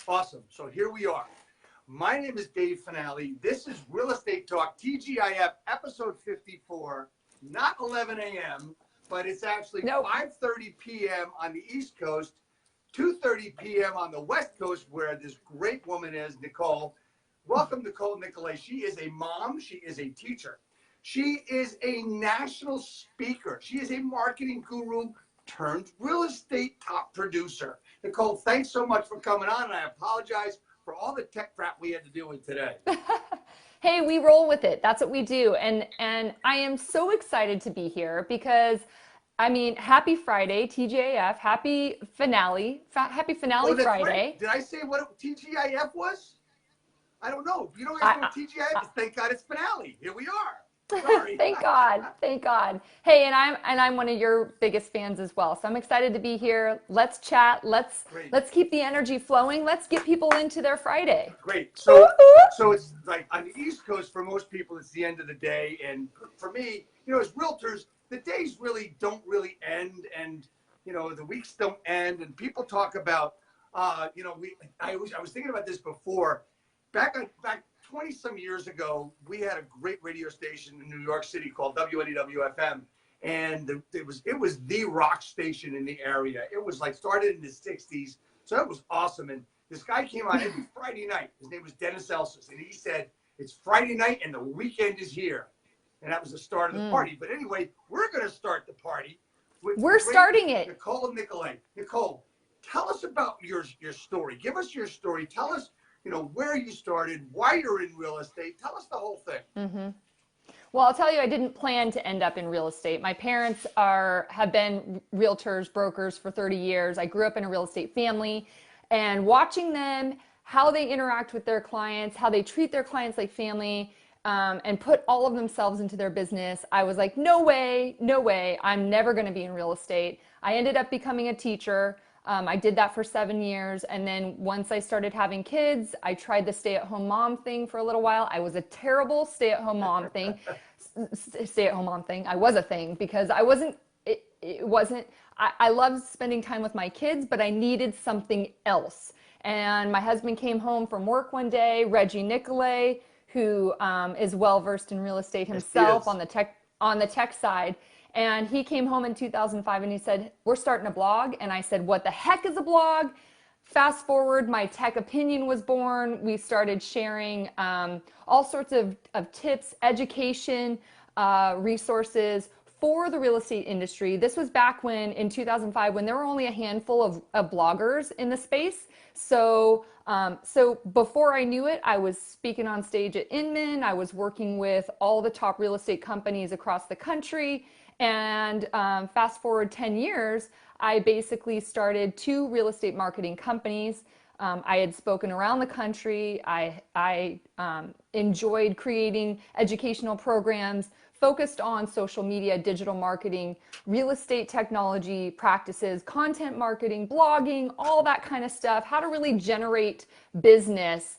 Awesome. So here we are. My name is Dave Finale. This is Real Estate Talk, TGIF, episode 54, not 11 a.m., but it's actually 5:30 p.m. on the East Coast, 2:30 p.m. on the West Coast, where this great woman is, Nicole. Welcome, Nicole Nicolay. She is a mom. She is a teacher. She is a national speaker. She is a marketing guru turned real estate top producer. Nicole, thanks so much for coming on, and I apologize for all the tech crap we had to deal with today. Hey, we roll with it. That's what we do. And I am so excited to be here because, I mean, happy Friday, TGIF, happy finale Friday. Right. Did I say what TGIF was? I don't know. You don't guys know what TGIF is. Thank God it's finale. Here we are. Sorry. Thank God. Thank God. Hey, and I'm one of your biggest fans as well. So I'm excited to be here. Let's chat. Let's keep the energy flowing. Let's get people into their Friday. Great. So it's like on the East Coast, for most people, it's the end of the day. And for me, you know, as realtors, the days really don't really end, and you know, the weeks don't end. And people talk about, you know, I was thinking about this before. Back 20 some years ago, we had a great radio station in New York City called WNEW-FM, and it was the rock station in the area. It was like started in the 60s, so it was awesome. And this guy came on every Friday night. His name was Dennis Elsis, and he said, "It's Friday night and the weekend is here," and that was the start of the party. But anyway, we're going to start the party. We're starting it. Nicole Nicolay. Nicole, tell us about your story. Give us your story. Tell us, you know, where you started, why you're in real estate. Tell us the whole thing. Mm-hmm. Well, I'll tell you, I didn't plan to end up in real estate. My parents have been realtors, brokers for 30 years. I grew up in a real estate family, and watching them, how they interact with their clients, how they treat their clients like family, and put all of themselves into their business, I was like, no way, I'm never going to be in real estate. I ended up becoming a teacher. I did that for 7 years. And then once I started having kids, I tried the stay-at-home mom thing for a little while. I was a terrible stay-at-home mom thing. I was a thing because I loved spending time with my kids, but I needed something else. And my husband came home from work one day, Reggie Nicolay, who is well-versed in real estate himself on the tech side. And he came home in 2005 and he said, "We're starting a blog." And I said, "What the heck is a blog?" Fast forward, my tech opinion was born. We started sharing all sorts of tips, education, resources for the real estate industry. This was back in 2005, when there were only a handful of bloggers in the space. So before I knew it, I was speaking on stage at Inman. I was working with all the top real estate companies across the country. And fast forward 10 years, I basically started 2 real estate marketing companies. I had spoken around the country. I enjoyed creating educational programs focused on social media, digital marketing, real estate technology practices, content marketing, blogging, all that kind of stuff, how to really generate business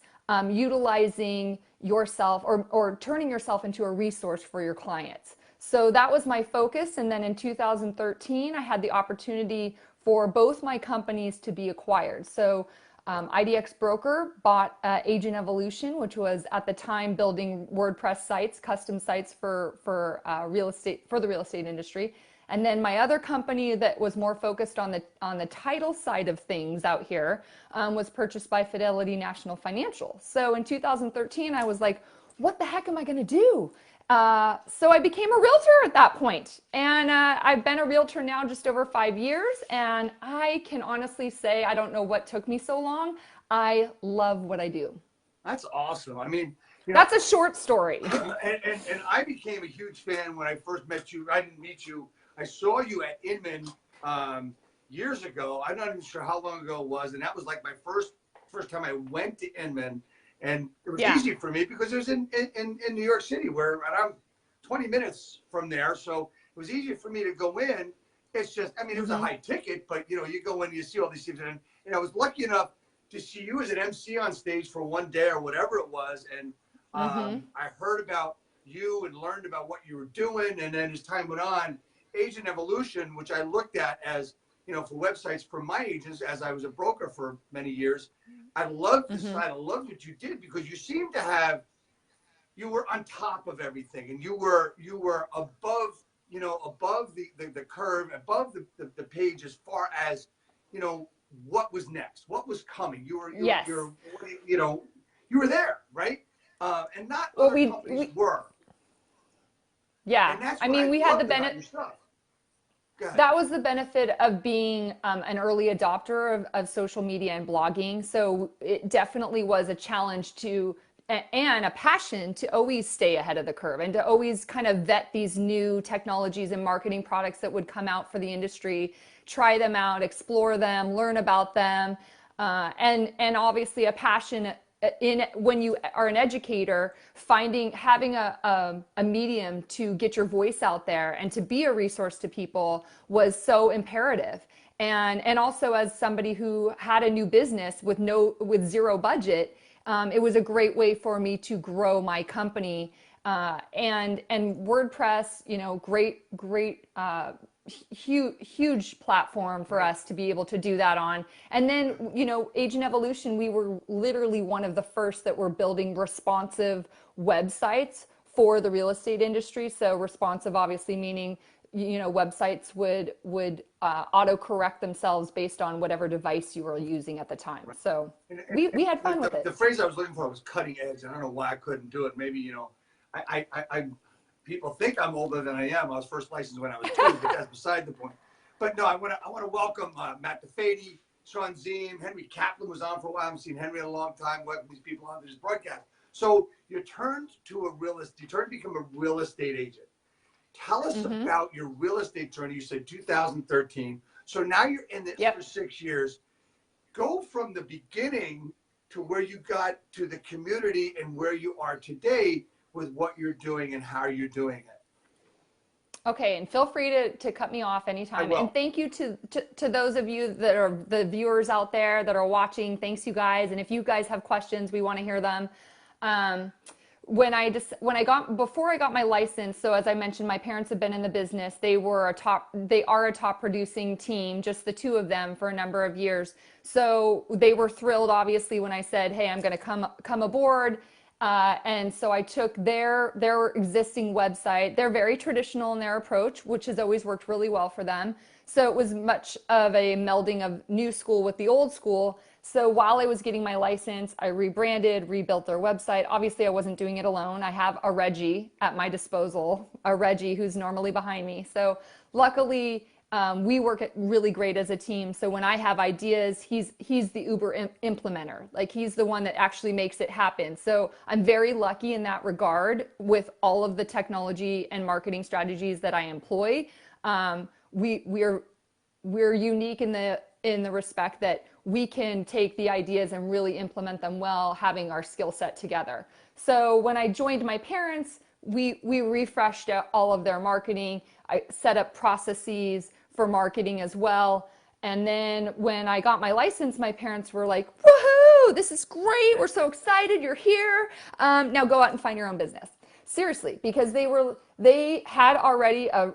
utilizing yourself or turning yourself into a resource for your clients. So that was my focus. And then in 2013, I had the opportunity for both my companies to be acquired. So IDX Broker bought Agent Evolution, which was at the time building WordPress sites, custom sites for the real estate industry. And then my other company that was more focused on the title side of things out here was purchased by Fidelity National Financial. So in 2013, I was like, what the heck am I going to do? So I became a realtor at that point. And I've been a realtor now just over 5 years. And I can honestly say, I don't know what took me so long. I love what I do. That's awesome. I mean, you know, that's a short story. And I became a huge fan when I first met you. I didn't meet you. I saw you at Inman years ago. I'm not even sure how long ago it was. And that was like my first time I went to Inman. And it was easy for me because it was in New York City, where I'm 20 minutes from there. So it was easy for me to go in. It's just, I mean, it was a high ticket, but you know, you go in, you see all these things. And I was lucky enough to see you as an MC on stage for one day or whatever it was. And I heard about you and learned about what you were doing. And then as time went on, Agent Evolution, which I looked at as, for websites for my agents, as I was a broker for many years. I loved the site. I loved what you did because you seemed to have, you were on top of everything, and you were above, above the curve, above the page as far as, what was next, what was coming. Yes. You were there, right? And not Well, other companies were. Yeah. And that's I what mean, I we had the loved about benefit. your stuff. That was the benefit of being an early adopter of social media and blogging. So it definitely was a challenge and a passion to always stay ahead of the curve and to always kind of vet these new technologies and marketing products that would come out for the industry, try them out, explore them, learn about them, and obviously a passion in when you are an educator, having a medium to get your voice out there and to be a resource to people was so imperative. And also as somebody who had a new business with zero budget, it was a great way for me to grow my company. And WordPress, great huge platform for us to be able to do that on. And then, Agent Evolution, we were literally one of the first that were building responsive websites for the real estate industry. So responsive obviously meaning, websites would auto-correct themselves based on whatever device you were using at the time. So we had fun with it. The phrase I was looking for was cutting edge. I don't know why I couldn't do it. Maybe, I people think I'm older than I am. I was first licensed when I was 2, but that's beside the point. But no, I want to welcome Matt DeFady, Sean Ziem, Henry Kaplan was on for a while. I haven't seen Henry in a long time. Welcome these people on to this broadcast. So you turned to become a real estate agent. Tell us about your real estate journey. You said 2013. So now you're in this for 6 years. Go from the beginning to where you got to the community and where you are today with what you're doing and how you're doing it. Okay, and feel free to cut me off anytime. And thank you to those of you that are the viewers out there that are watching. Thanks, you guys. And if you guys have questions, we want to hear them. Before I got my license, so as I mentioned, my parents have been in the business. They are a top producing team, just the two of them for a number of years. So they were thrilled, obviously, when I said, hey, I'm going to come aboard. And so I took their existing website. They're very traditional in their approach, which has always worked really well for them. So it was much of a melding of new school with the old school. So while I was getting my license, I rebranded, rebuilt their website. Obviously, I wasn't doing it alone. I have a Reggie at my disposal, a Reggie who's normally behind me. So luckily, we work really great as a team. So when I have ideas, he's the Uber implementer. Like he's the one that actually makes it happen. So I'm very lucky in that regard with all of the technology and marketing strategies that I employ. We're unique in the respect that we can take the ideas and really implement them well, having our skill set together. So when I joined my parents, we refreshed all of their marketing. I set up processes for marketing as well. And then when I got my license, my parents were like, woohoo, this is great. We're so excited you're here. Now go out and find your own business. Seriously, because they had already a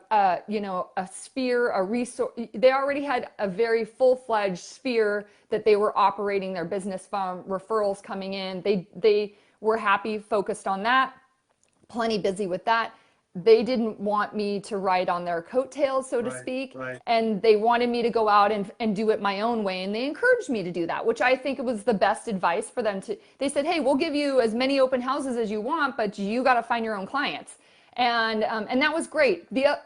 sphere, a resource. They already had a very full-fledged sphere that they were operating their business from, referrals coming in. They were happy, focused on that, plenty busy with that. They didn't want me to ride on their coattails, so to speak. Right. And they wanted me to go out and do it my own way. And they encouraged me to do that, which I think was the best advice for them to. They said, hey, we'll give you as many open houses as you want, but you got to find your own clients. And that was great. The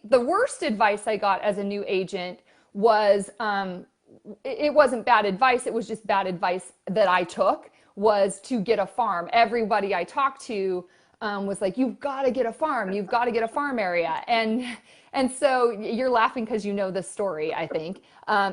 worst advice I got as a new agent was, it wasn't bad advice. It was just bad advice that I took, was to get a farm. Everybody I talked to was like, you've got to get a farm. You've got to get a farm area. And so you're laughing because you know the story, I think.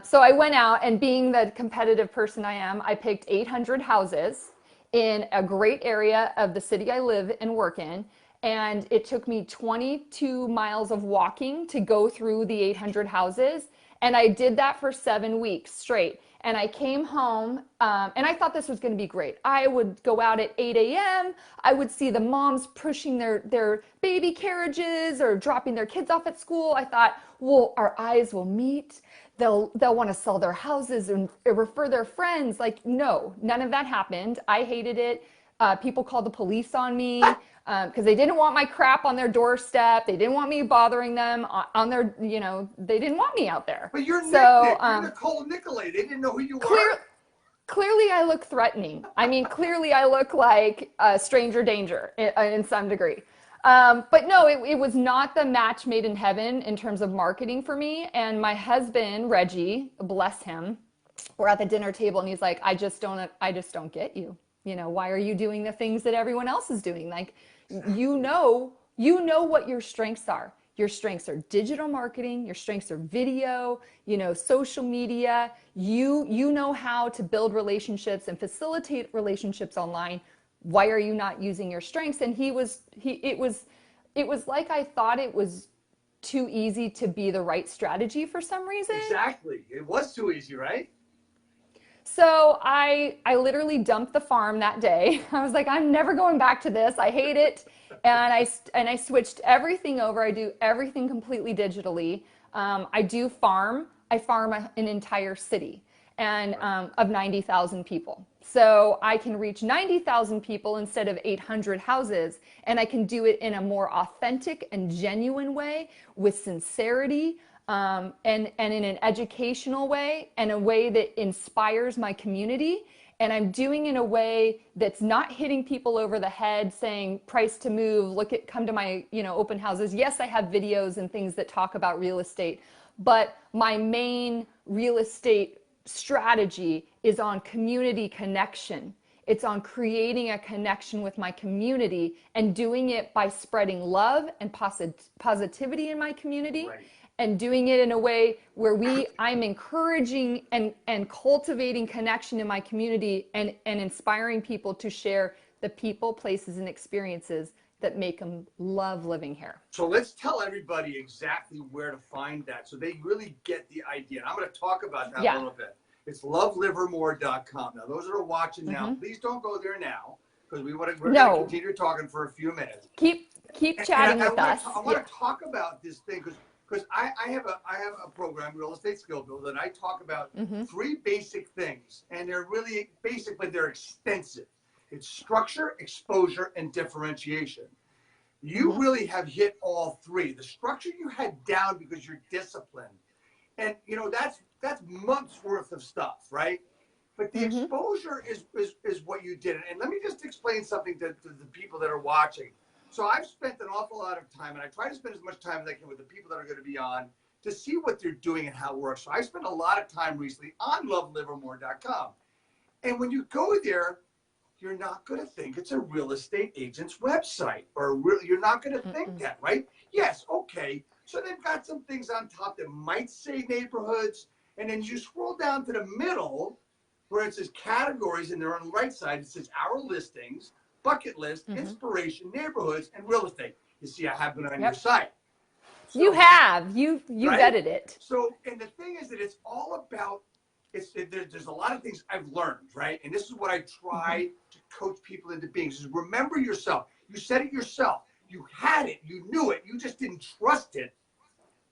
So I went out, and being the competitive person I am, I picked 800 houses in a great area of the city I live and work in. And it took me 22 miles of walking to go through the 800 houses. And I did that for 7 weeks straight. And I came home, and I thought this was going to be great. I would go out at 8 a.m. I would see the moms pushing their baby carriages or dropping their kids off at school. I thought, well, our eyes will meet. they'll want to sell their houses and refer their friends. Like, no, none of that happened. I hated it. People called the police on me because they didn't want my crap on their doorstep. They didn't want me bothering them on their, they didn't want me out there. But you're so you're Nicole Nicolay. They didn't know who you clear, were. Clearly I look threatening. I mean, clearly I look like stranger danger in some degree. But no, it was not the match made in heaven in terms of marketing for me. And my husband, Reggie, bless him, we're at the dinner table and he's like, I just don't get you. Why are you doing the things that everyone else is doing? Like, you know what your strengths are. Your strengths are digital marketing, your strengths are video, social media. You know how to build relationships and facilitate relationships online. Why are you not using your strengths? And it was like I thought it was too easy to be the right strategy for some reason. Exactly. It was too easy, right? So I literally dumped the farm that day. I was like, I'm never going back to this. I hate it. And I switched everything over. I do everything completely digitally. I do farm. I farm an entire city and of 90,000 people. So I can reach 90,000 people instead of 800 houses. And I can do it in a more authentic and genuine way with sincerity. And in an educational way and a way that inspires my community. And I'm doing it in a way that's not hitting people over the head saying price to move, come to my, open houses. Yes, I have videos and things that talk about real estate, but my main real estate strategy is on community connection. It's on creating a connection with my community and doing it by spreading love and positivity in my community. Right. And doing it in a way where I'm encouraging and cultivating connection in my community and inspiring people to share the people, places, and experiences that make them love living here. So let's tell everybody exactly where to find that so they really get the idea. And I'm going to talk about that a little bit. It's LoveLivermore.com. Now, those that are watching now, please don't go there now because we're going to continue talking for a few minutes. Keep chatting with us. I want to talk about this thing because I have a program, Real Estate Skill Builder, and I talk about three basic things, and they're really they're extensive. It's structure, exposure, and differentiation. You really have hit all three. The structure you had down because you're disciplined, and that's months worth of stuff, right? But the exposure is what you did. And let me just explain something to the people that are watching. So I've spent an awful lot of time, and I try to spend as much time as I can with the people that are going to be on to see what they're doing and how it works. So I spent a lot of time recently on LoveLivermore.com. And when you go there, you're not going to think it's a real estate agent's website, you're not going to think that, right? Yes, okay. So they've got some things on top that might say neighborhoods, and then you scroll down to the middle where it says categories, and they're on the right side. It says our listings, bucket list, inspiration, neighborhoods, and real estate. You see, I have been on your site. So, you right? vetted it. So, and the thing is that it's all about, there's a lot of things I've learned, right? And this is what I try to coach people into being. Is remember yourself. You said it yourself. You had it. You knew it. You just didn't trust it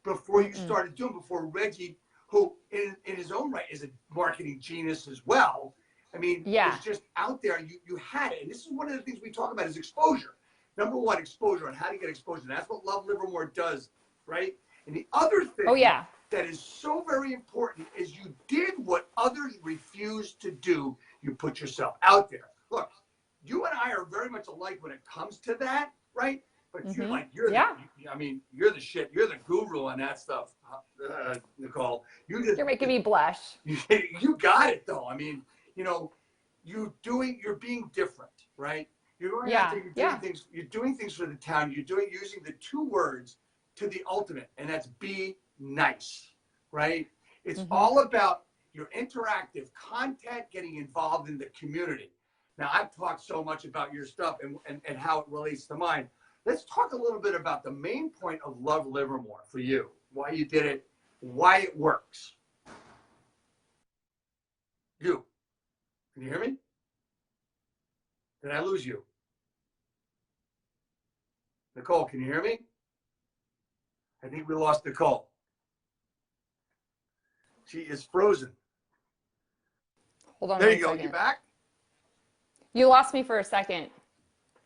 before you started doing. Before Reggie, who in his own right is a marketing genius as well. I mean, it's just out there. You had it. And this is one of the things we talk about is exposure. Number one, exposure and how to get exposure. And that's what Love Livermore does, right? And the other thing that is so very important is you did what others refused to do. You put yourself out there. Look, you and I are very much alike when it comes to that, right? But you're you're the shit. You're the guru on that stuff, Nicole. You're making me blush. You got it, though. I mean, you're being different, right? You're going after, you're doing things for the town. You're using the two words to the ultimate, and that's be nice, right? It's all about your interactive content, getting involved in the community. Now, I've talked so much about your stuff and how it relates to mine. Let's talk a little bit about the main point of Love Livermore for you, why you did it, why it works. Can you hear me? Did I lose you? Nicole, can you hear me? I think we lost Nicole. She is frozen. Hold on There one you go. second. You back? You lost me for a second.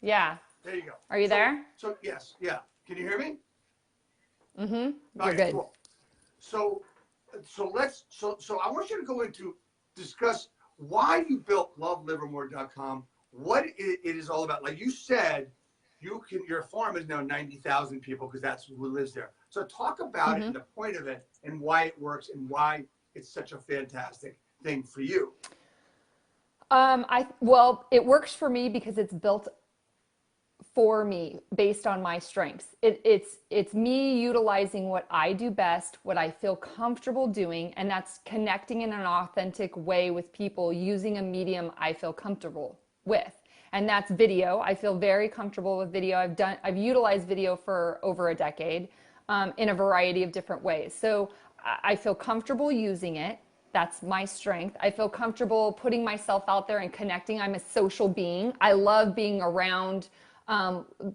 Yeah. There you go. Are you there? So yes, yeah. Can you hear me? Mm-hmm. You're Okay, good. cool. So I want you to go into discuss why you built LoveLivermore.com, what it is all about. Like you said, your farm is now 90,000 people because that's who lives there. So talk about it and the point of it and why it works and why it's such a fantastic thing for you. Well, it works for me because it's built for me based on my strengths. It's me utilizing what I do best, what I feel comfortable doing, and that's connecting in an authentic way with people using a medium I feel comfortable with. And that's video. I feel very comfortable with video. I've utilized video for over a decade in a variety of different ways. So I feel comfortable using it. That's my strength. I feel comfortable putting myself out there and connecting. I'm a social being. I love being around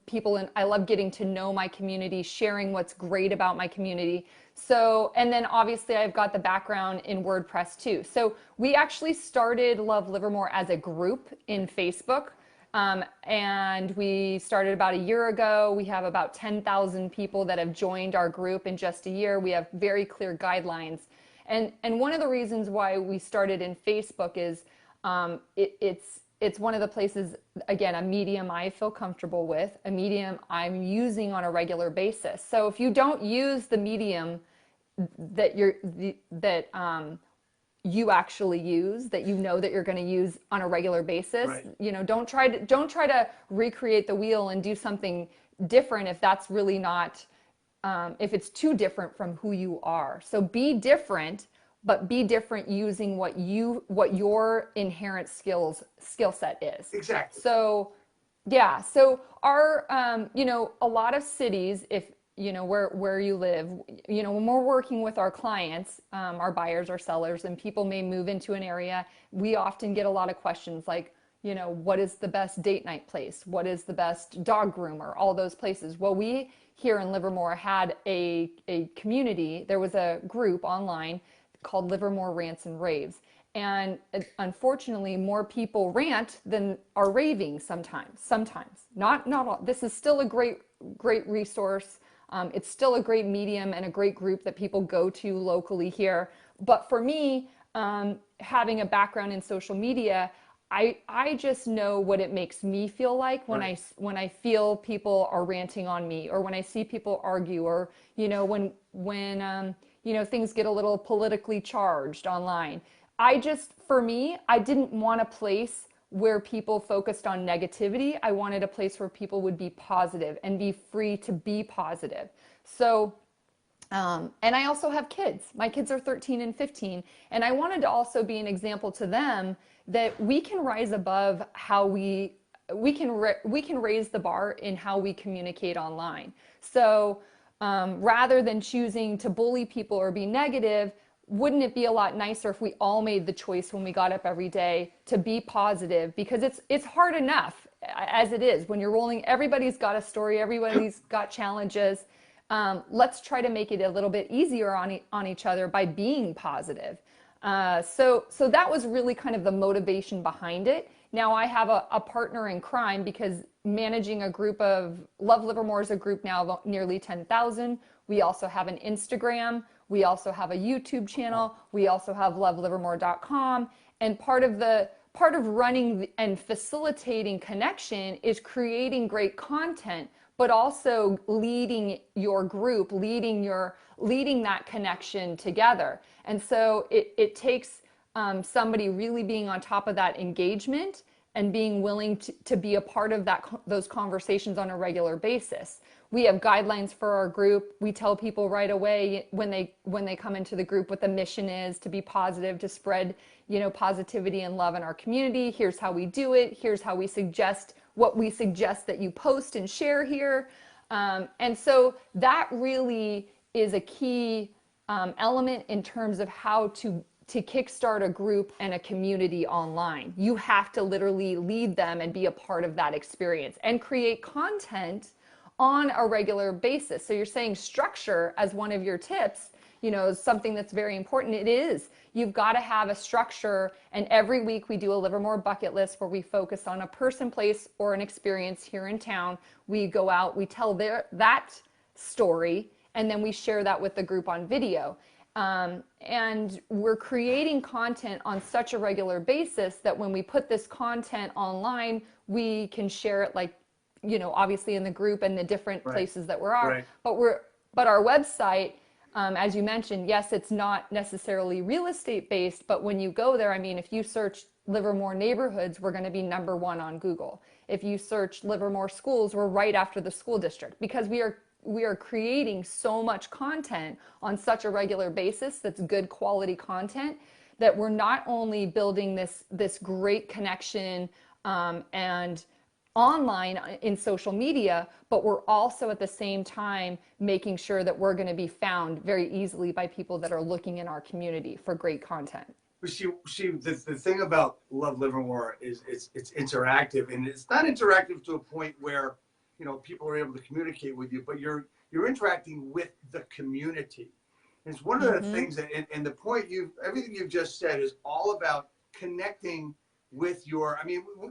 people, and I love getting to know my community, sharing what's great about my community. So, and then obviously I've got the background in WordPress too. So we actually started Love Livermore as a group in Facebook. And we started about a year ago. We have about 10,000 people that have joined our group in just a year. We have very clear guidelines. And one of the reasons why we started in Facebook is it's one of the places, again, a medium I feel comfortable with, a medium I'm using on a regular basis. So if you don't use the medium that you actually use, that you know that you're going to use on a regular basis, Right. you know, don't try to recreate the wheel and do something different if that's really not if it's too different from who you are. So be different, but be different using what your inherent skill set is. Exactly. So yeah, so our you know, a lot of cities, if you know where you live, you know, when we're working with our clients, our buyers, our sellers, and people may move into an area, we often get a lot of questions like, you know, what is the best date night place? What is the best dog groomer? All those places. Well, we here in Livermore had a community. There was a group online called Livermore Rants and Raves. And unfortunately, more people rant than are raving sometimes. Not all. This is still a great resource. It's still a great medium and a great group that people go to locally here. But for me, having a background in social media, I just know what it makes me feel like when I feel people are ranting on me, or when I see people argue, or you know, when you know, things get a little politically charged online. For me, I didn't want a place where people focused on negativity. I wanted a place where people would be positive and be free to be positive. So and I also have kids. My kids are 13 and 15. And I wanted to also be an example to them that we can rise above how we can raise the bar in how we communicate online. So rather than choosing to bully people or be negative, wouldn't it be a lot nicer if we all made the choice when we got up every day to be positive? Because it's hard enough as it is when you're rolling. Everybody's got a story. Everybody's got challenges. Let's try to make it a little bit easier on each other by being positive. So that was really kind of the motivation behind it. Now I have a partner in crime because managing a group of Love Livermore is a group now of nearly 10,000. We also have an Instagram. We also have a YouTube channel. We also have LoveLivermore.com. And part of running and facilitating connection is creating great content, but also leading your group, leading that connection together. And so it takes somebody really being on top of that engagement and being willing to be a part of those conversations on a regular basis. We have guidelines for our group. We tell people right away when they come into the group what the mission is: to be positive, to spread, you know, positivity and love in our community. Here's how we do it. Here's how we suggest that you post and share here. And so that really is a key element in terms of how to kickstart a group and a community online. You have to literally lead them and be a part of that experience and create content on a regular basis. So you're saying structure as one of your tips. something that's very important. It is. You've got to have a structure. And every week we do a Livermore bucket list where we focus on a person, place, or an experience here in town. We go out, we tell that story, and then we share that with the group on video. And we're creating content on such a regular basis that when we put this content online, we can share it obviously in the group and the different places that we're at. Right. But our website, as you mentioned, yes, it's not necessarily real estate based, but when you go there, I mean, if you search Livermore neighborhoods, we're going to be #1 on Google. If you search Livermore schools, we're right after the school district, because we are creating so much content on such a regular basis that's good quality content, that we're not only building this great connection and online in social media, but we're also at the same time making sure that we're going to be found very easily by people that are looking in our community for great content. The thing about Love Livermore is it's interactive, and it's not interactive to a point where people are able to communicate with you, but you're interacting with the community. And it's one of the things that, and the point everything you've just said is all about connecting with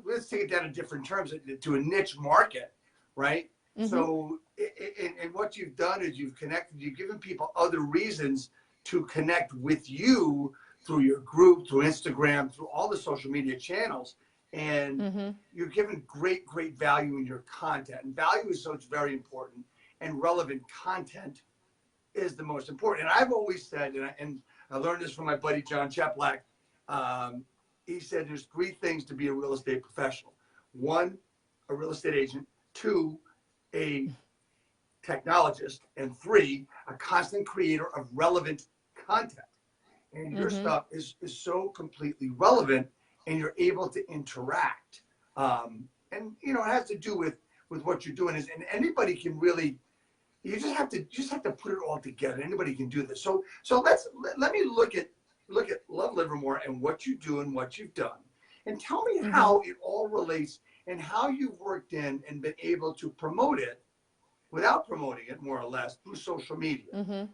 let's take it down to different terms, to a niche market, right? So, and what you've done is you've given people other reasons to connect with you through your group, through Instagram, through all the social media channels. And you're giving great value in your content. And value is it's very important, and relevant content is the most important. And I've always said, and I learned this from my buddy John Cheplack, he said there's 3 things to be a real estate professional. 1, a real estate agent. 2, a technologist. And 3, a constant creator of relevant content. And your stuff is so completely relevant, and you're able to interact. And it has to do with what you're doing, and anybody can really, you just have to put it all together. Anybody can do this. So let me look at Love Livermore and what you do and what you've done, and tell me how it all relates and how you've worked in and been able to promote it without promoting it, more or less, through social media.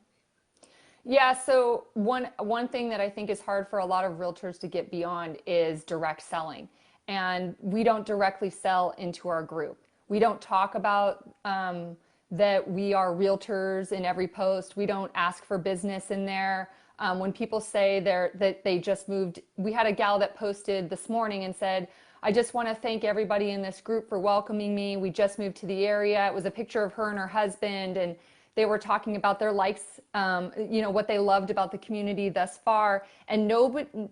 Yeah, so one thing that I think is hard for a lot of realtors to get beyond is direct selling. And we don't directly sell into our group. We don't talk about that we are realtors in every post. We don't ask for business in there. When people say that they just moved, we had a gal that posted this morning and said, "I just want to thank everybody in this group for welcoming me. We just moved to the area." It was a picture of her and her husband, and they were talking about their likes, what they loved about the community thus far. And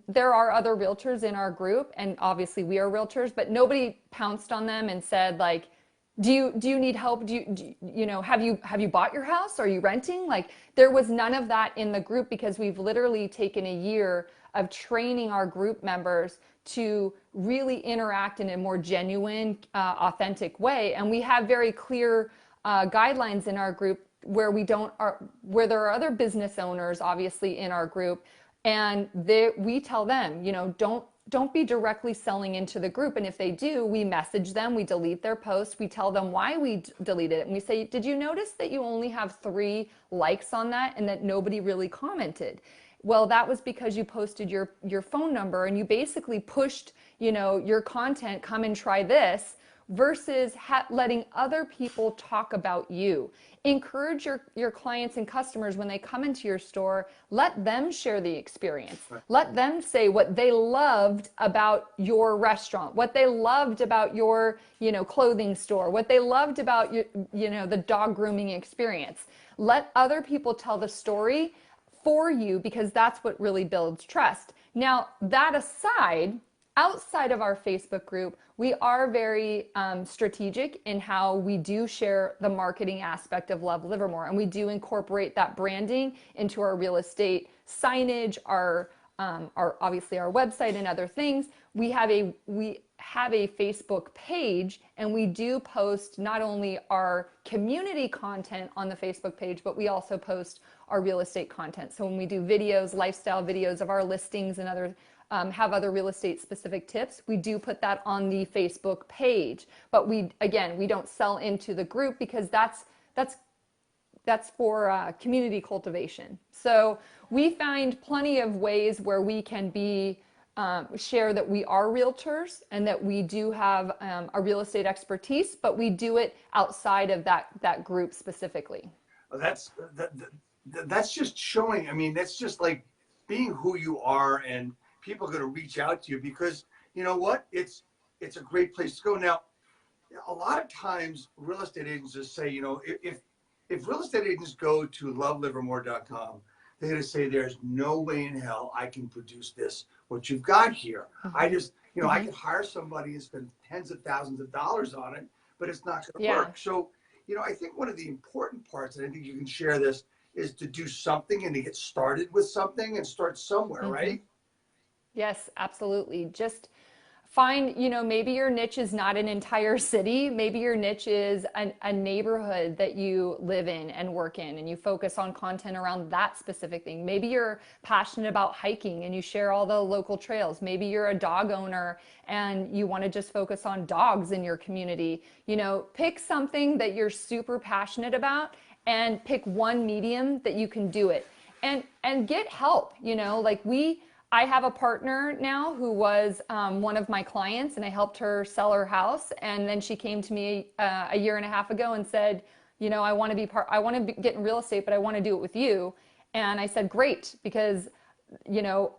there are other realtors in our group, and obviously we are realtors, but nobody pounced on them and said, like, do you need help? Have you bought your house? Are you renting? Like, there was none of that in the group, because we've literally taken a year of training our group members to really interact in a more genuine, authentic way. And we have very clear guidelines in our group where where there are other business owners, obviously, in our group, and we tell them, don't be directly selling into the group. And if they do, we message them, we delete their post, we tell them why we deleted it, and we say, "Did you notice that you only have 3 likes on that and that nobody really commented?" Well, that was because you posted your phone number, and you basically pushed, your content, "Come and try this," versus letting other people talk about you. Encourage your clients and customers, when they come into your store, let them share the experience. Right. Let them say what they loved about your restaurant, what they loved about your, clothing store, what they loved about the dog grooming experience. Let other people tell the story for you, because that's what really builds trust. Now, that aside, outside of our Facebook group, we are very strategic in how we do share the marketing aspect of Love Livermore, and we do incorporate that branding into our real estate signage, our obviously our website and other things. We have a Facebook page, and we do post not only our community content on the Facebook page, but we also post our real estate content. So when we do videos, lifestyle videos of our listings and have other real estate specific tips, we do put that on the Facebook page. But we don't sell into the group, because that's that's for community cultivation. So we find plenty of ways where we can be share that we are realtors and that we do have a real estate expertise, but we do it outside of that group specifically. Well, that's just showing. I mean, that's just like being who you are, and people are going to reach out to you because you know what? It's a great place to go. Now, a lot of times, real estate agents just say, you know, if real estate agents go to LoveLivermore.com, they're going to say, "There's no way in hell I can produce this what you've got here. I just, you know, I could hire somebody and spend tens of thousands of dollars on it, but it's not going to work." So, you know, I think one of the important parts, and I think you can share this, is to do something and to get started with something and start somewhere, right? Yes, absolutely. Just find, you know, maybe your niche is not an entire city. Maybe your niche is a neighborhood that you live in and work in, and you focus on content around that specific thing. Maybe you're passionate about hiking and you share all the local trails. Maybe you're a dog owner and you want to just focus on dogs in your community. You know, pick something that you're super passionate about and pick one medium that you can do it. And get help, you know, like I have a partner now who was one of my clients, and I helped her sell her house. And then she came to me a year and a half ago and said, you know, I want to get in real estate, but I want to do it with you. And I said, great, because, you know,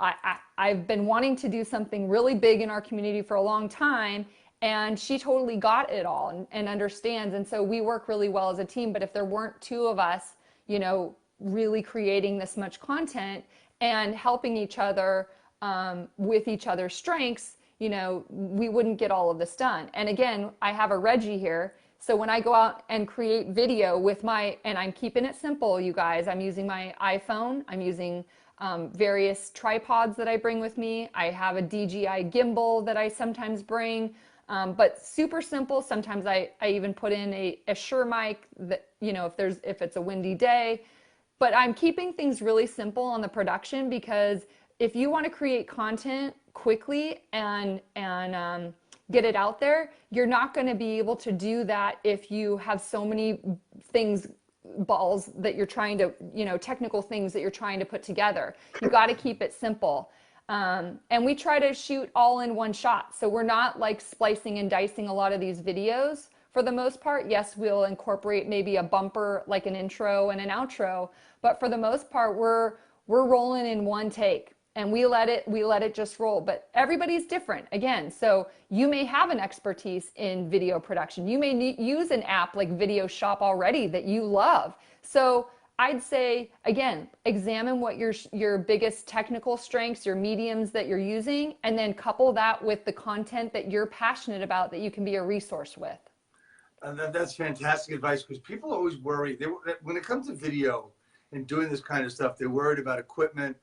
I've been wanting to do something really big in our community for a long time. And she totally got it all and understands. And so we work really well as a team. But if there weren't two of us, you know, really creating this much content and helping each other with each other's strengths, you know, we wouldn't get all of this done. And again, I have a Reggie here. So when I go out and create video with and I'm keeping it simple, you guys, I'm using my iPhone, I'm using various tripods that I bring with me. I have a DJI gimbal that I sometimes bring, but super simple. Sometimes I even put in a Shure mic that, you know, if it's a windy day. But I'm keeping things really simple on the production, because if you want to create content quickly and get it out there, you're not going to be able to do that if you have so many balls that you're trying to, you know, technical things that you're trying to put together. You got to keep it simple. And we try to shoot all in one shot. So we're not like splicing and dicing a lot of these videos. For the most part, yes, we'll incorporate maybe a bumper, like an intro and an outro, but for the most part, we're rolling in one take, and we let it just roll. But everybody's different, again. So you may have an expertise in video production. You may use an app like Video Shop already that you love. So I'd say, again, examine what your biggest technical strengths, your mediums that you're using, and then couple that with the content that you're passionate about that you can be a resource with. That's fantastic advice, because people always worry. When it comes to video and doing this kind of stuff, they're worried about equipment.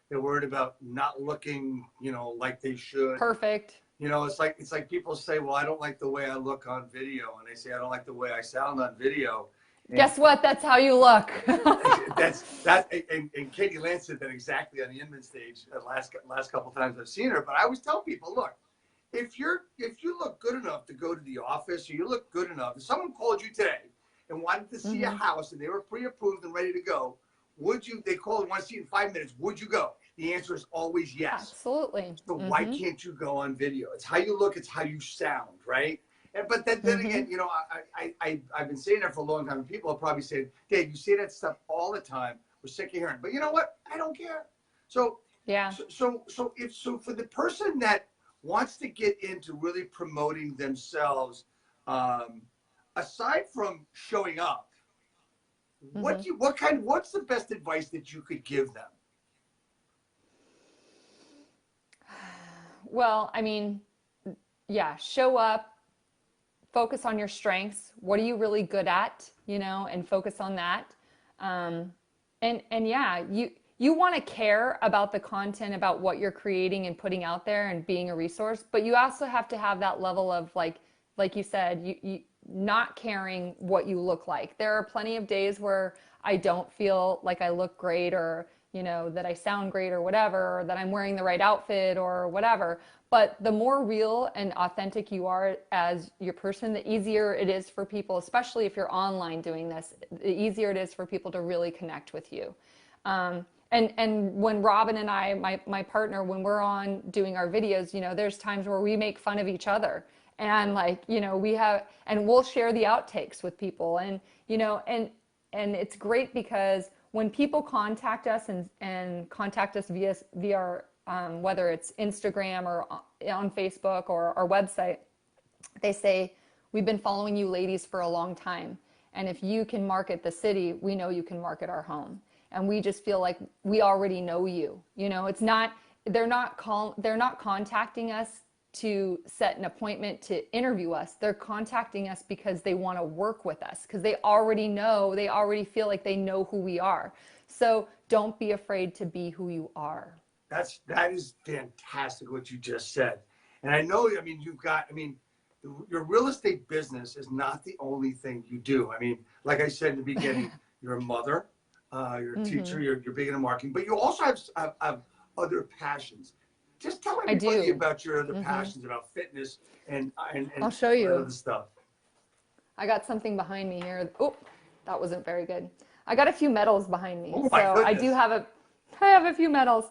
They're worried about not looking, you know, like they should. Perfect. You know, it's like people say, well, I don't like the way I look on video. And they say, I don't like the way I sound on video. And guess what? That's how you look. and Katie Lance said that exactly on the Inman stage the last couple of times I've seen her. But I always tell people, look, if you look good enough to go to the office, or you look good enough, if someone called you today and wanted to see a house and they were pre-approved and ready to go, they called and want to see it in 5 minutes, would you go? The answer is always yes. Absolutely. So why can't you go on video? It's how you look, it's how you sound, right? But then again, you know, I've been saying that for a long time, and people are probably saying, Dave, you say that stuff all the time. We're sick of hearing. But you know what? I don't care. So yeah. So for the person that wants to get into really promoting themselves, aside from showing up, what's the best advice that you could give them? Well, I mean, yeah, show up, focus on your strengths. What are you really good at, you know, and focus on that. And yeah, you want to care about the content, about what you're creating and putting out there and being a resource, but you also have to have that level of like you said, you not caring what you look like. There are plenty of days where I don't feel like I look great, or, you know, that I sound great or whatever, or that I'm wearing the right outfit or whatever. But the more real and authentic you are as your person, the easier it is for people, especially if you're online doing this, the easier it is for people to really connect with you. And when Robin and I, my partner, when we're on doing our videos, you know, there's times where we make fun of each other. And like, you know, and we'll share the outtakes with people. And, you know, and it's great because when people contact us and contact us via our, whether it's Instagram or on Facebook or our website, they say, we've been following you ladies for a long time. And if you can market the city, we know you can market our home. And we just feel like we already know you. You know, it's not, they're not contacting us to set an appointment to interview us. They're contacting us because they want to work with us, because they already know, they already feel like they know who we are. So don't be afraid to be who you are. That is fantastic what you just said. And I know, I mean, your real estate business is not the only thing you do. I mean, like I said in the beginning, you're a mother, you're a teacher, you're big into marketing, but you also have other passions. Just tell everybody about your other passions, about fitness and I'll show you other stuff. I got something behind me here. Oh, that wasn't very good. I got a few medals behind me. Oh my goodness. I have a few medals.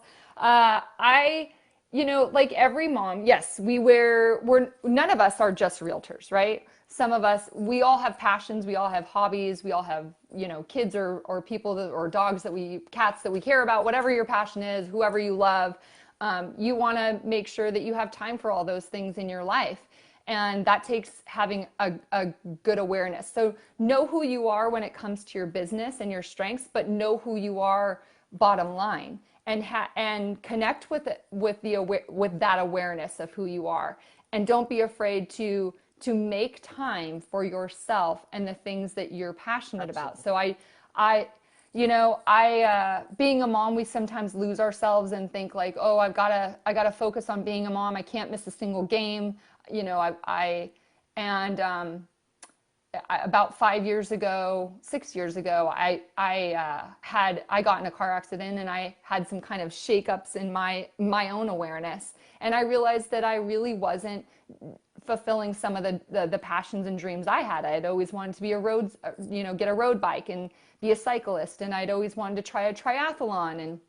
You know, like every mom, yes, none of us are just realtors, right? Some of us, we all have passions, we all have hobbies, we all have, you know, kids or people or dogs cats that we care about, whatever your passion is, whoever you love. You want to make sure that you have time for all those things in your life. And that takes having a good awareness. So know who you are when it comes to your business and your strengths, but know who you are bottom line, and connect with that awareness of who you are. And don't be afraid to make time for yourself and the things that you're passionate about. So being a mom, we sometimes lose ourselves and think like, oh, I gotta focus on being a mom. I can't miss a single game. You know, about 6 years ago, I got in a car accident and I had some kind of shakeups in my own awareness. And I realized that I really wasn't fulfilling some of the passions and dreams I had. I had always wanted to be get a road bike and be a cyclist. And I'd always wanted to try a triathlon. And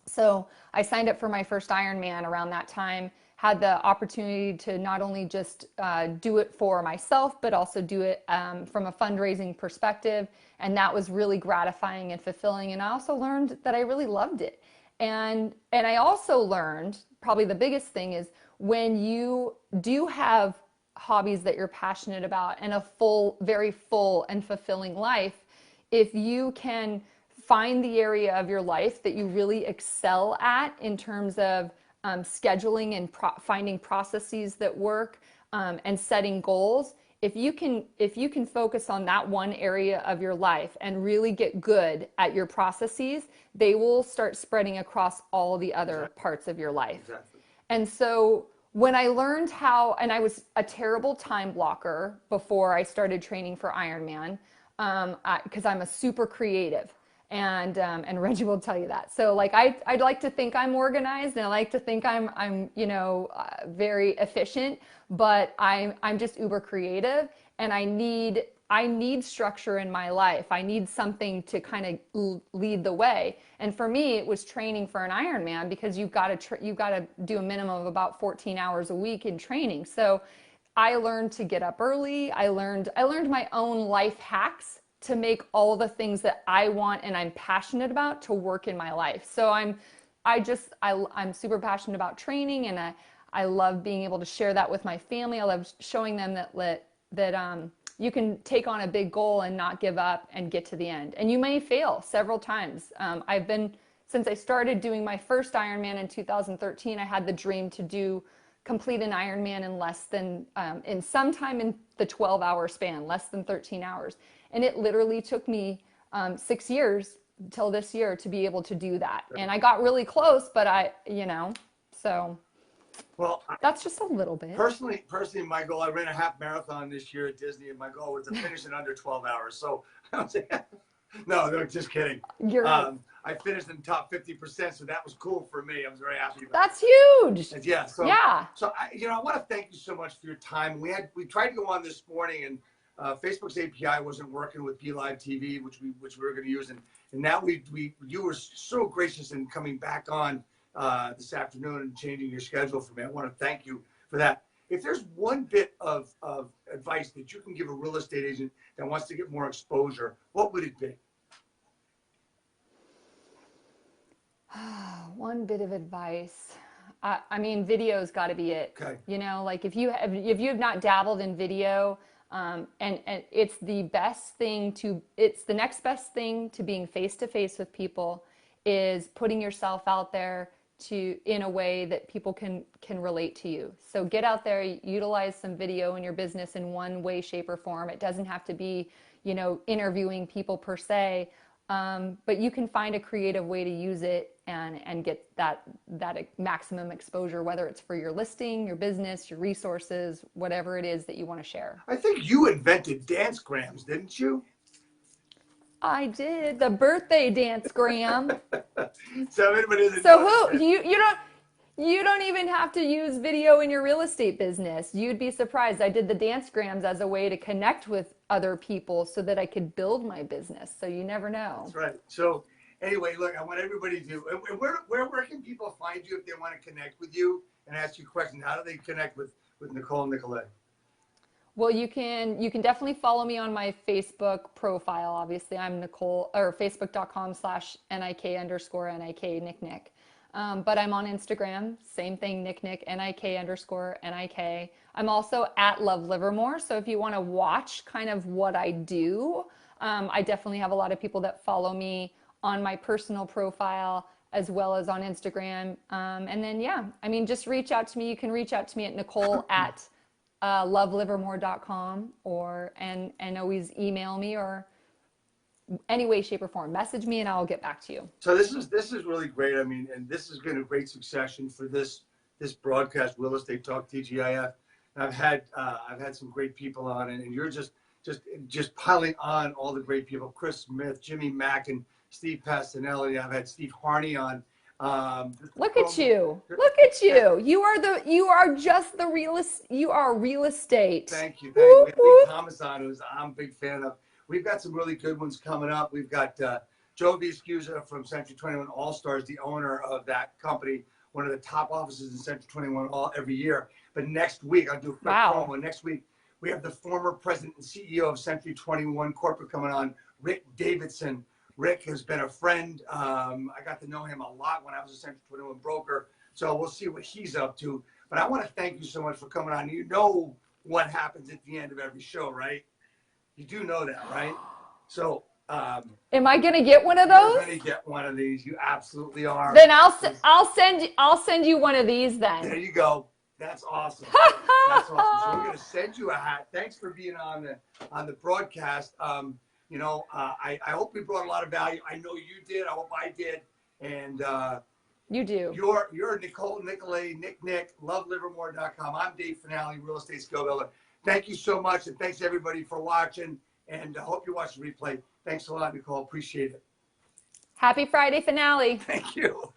so I signed up for my first Ironman around that time, had the opportunity to not only just do it for myself, but also do it from a fundraising perspective. And that was really gratifying and fulfilling. And I also learned that I really loved it. And I also learned, probably the biggest thing is, when you do have hobbies that you're passionate about and a very full and fulfilling life, if you can find the area of your life that you really excel at in terms of scheduling and finding processes that work, and setting goals, if you can focus on that one area of your life and really get good at your processes, they will start spreading across all the other parts of your life. Exactly. And so when I learned and I was a terrible time blocker before I started training for Ironman, because I'm a super creative. And Reggie will tell you that. So like I'd like to think I'm organized, and I like to think I'm very efficient, but I'm just uber creative, and I need structure in my life. I need something to kind of lead the way. And for me, it was training for an Ironman, because you've got to do a minimum of about 14 hours a week in training. So I learned to get up early. I learned my own life hacks to make all the things that I want and I'm passionate about to work in my life. So I'm super passionate about training, and I love being able to share that with my family. I love showing them that you can take on a big goal and not give up and get to the end. And you may fail several times. Since I started doing my first Ironman in 2013, I had the dream to complete an Ironman in less than, in sometime in the 12-hour span, less than 13 hours. And it literally took me 6 years till this year to be able to do that. And I got really close, but so well, that's just a little bit. Personally, my goal, I ran a half marathon this year at Disney, and my goal was to finish in under 12 hours. So I was like, no, just kidding. You're right. I finished in the top 50%, so that was cool for me. I was very happy about That's huge. that. Yeah. So, yeah. So I want to thank you so much for your time. We tried to go on this morning, and Facebook's API wasn't working with BeLive TV, which we were going to use, and now you were so gracious in coming back on this afternoon and changing your schedule for me. I want to thank you for that. If there's one bit of advice that you can give a real estate agent that wants to get more exposure, what would it be? One bit of advice. I mean, video's got to be it. Okay. You know, like if you have not dabbled in video, and it's the next best thing to being face to face with people is putting yourself out there in a way that people can relate to you. So get out there, utilize some video in your business in one way, shape, or form. It doesn't have to be, you know, interviewing people per se, but you can find a creative way to use it and get that maximum exposure, whether it's for your listing, your business, your resources, whatever it is that you want to share. I think you invented Dancegrams, didn't you? I did the birthday dance gram. So everybody You don't even have to use video in your real estate business. You'd be surprised. I did the dance grams as a way to connect with other people so that I could build my business. So you never know. That's right. So anyway, look, I want everybody to, and where can people find you if they want to connect with you and ask you questions? How do they connect with Nicole Nicolay? Well, you can definitely follow me on my Facebook profile. Obviously, I'm Nicole, or facebook.com/NIK_NIK Nick. But I'm on Instagram, same thing, Nick NIK_NIK. I'm also at LoveLivermore. So if you want to watch kind of what I do, I definitely have a lot of people that follow me on my personal profile as well as on Instagram. And then, yeah, I mean, just reach out to me. You can reach out to me at Nicole at LoveLivermore.com and always email me or any way, shape, or form. Message me and I'll get back to you. So this is really great. I mean, and this has been a great succession for this broadcast, Real Estate Talk TGIF. I've had some great people on, and you're just piling on all the great people: Chris Smith, Jimmy Mack, and Steve Pastinelli. I've had Steve Harney on. Look at you! Look at you! You are just the realist. You are real estate. Thank you. We have Lee Thomas on, who I'm a big fan of. We've got some really good ones coming up. We've got Joe Viscusa from Century 21 All Stars, the owner of that company, one of the top offices in Century 21 every year. But next week, I'll do a quick promo. Next week, we have the former president and CEO of Century 21 Corporate coming on, Rick Davidson. Rick has been a friend. I got to know him a lot when I was a Century 21 broker. So we'll see what he's up to. But I want to thank you so much for coming on. You know what happens at the end of every show, right? You do know that, right? So, am I gonna get one of those? You're gonna get one of these. You absolutely are. Then I'll send you one of these. Then there you go. That's awesome. That's awesome. So we're gonna send you a hat. Thanks for being on the broadcast. You know, I hope we brought a lot of value. I know you did. I hope I did. And you do. You're Nicole Nicolay, Nick, LoveLivermore.com. I'm Dave Finale, Real Estate Skill Builder. Thank you so much, and thanks everybody for watching. And I hope you watch the replay. Thanks a lot, Nicole. Appreciate it. Happy Friday finale. Thank you.